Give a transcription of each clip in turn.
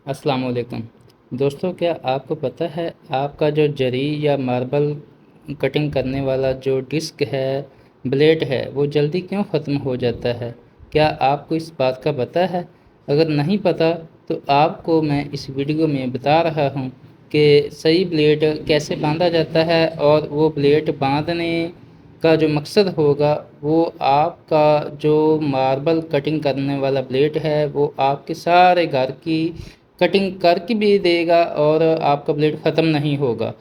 अस्सलाम वालेकुम दोस्तों, क्या आपको पता है आपका जो जरी या मार्बल कटिंग करने वाला जो डिस्क है, ब्लेड है, वो जल्दी क्यों ख़त्म हो जाता है? क्या आपको इस बात का पता है? अगर नहीं पता तो आपको मैं इस वीडियो में बता रहा हूँ कि सही ब्लेड कैसे बांधा जाता है, और वो ब्लेड बांधने का जो मकसद होगा वो आपका जो मार्बल कटिंग करने वाला ब्लेड है वो आपके सारे घर की कटिंग करके भी देगा और आपका ब्लेड ख़त्म नहीं होगा।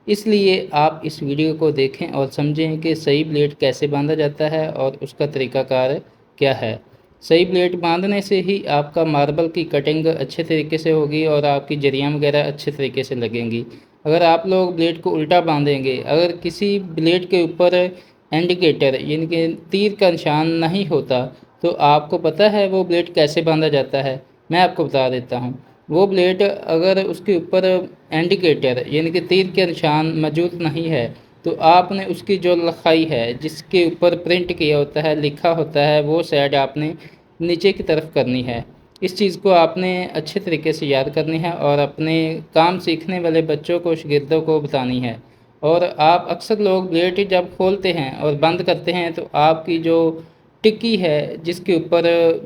इसलिए आप इस वीडियो को देखें और समझें कि सही ब्लेड कैसे बांधा जाता है और उसका तरीक़ाकार क्या है। सही ब्लेड बांधने से ही आपका मार्बल की कटिंग अच्छे तरीके से होगी और आपकी जरियाँ वगैरह अच्छे तरीके से लगेंगी। अगर आप लोग ब्लेड को उल्टा बांधेंगे, अगर किसी ब्लेड के ऊपर इंडिकेटर यानी कि तीर का निशान नहीं होता, तो आपको पता है वो ब्लेड कैसे बांधा जाता है? मैं आपको बता देता हूँ। वो ब्लेड अगर उसके ऊपर इंडिकेटर यानी कि तीर के निशान मौजूद नहीं है, तो आपने उसकी जो लिखाई है जिसके ऊपर प्रिंट किया होता है, लिखा होता है, वो साइड आपने नीचे की तरफ करनी है। इस चीज़ को आपने अच्छे तरीके से याद करनी है और अपने काम सीखने वाले बच्चों को, शागिर्दों को बतानी है। और आप अक्सर लोग ब्लेड जब खोलते हैं और बंद करते हैं तो आपकी जो टिक्की है जिसके ऊपर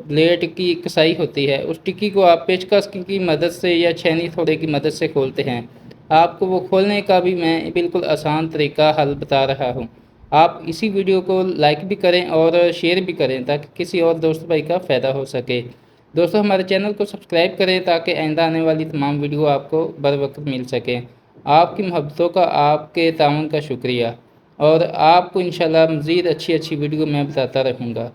ब्लेड की कसाई होती है, उस टिक्की को आप पेचकस की मदद से या छेनी थोड़े की मदद से खोलते हैं। आपको वो खोलने का भी मैं बिल्कुल आसान तरीका हल बता रहा हूँ। आप इसी वीडियो को लाइक भी करें और शेयर भी करें ताकि किसी और दोस्त भाई का फ़ायदा हो सके। दोस्तों, हमारे चैनल को सब्सक्राइब करें ताकि आइंदा आने वाली तमाम वीडियो आपको बर वक्त मिल सकें। आपकी मोहब्बतों का, आपके ताउन का शुक्रिया, और आपको इंशाल्लाह मज़ीद अच्छी अच्छी वीडियो मैं बताता रहूँगा।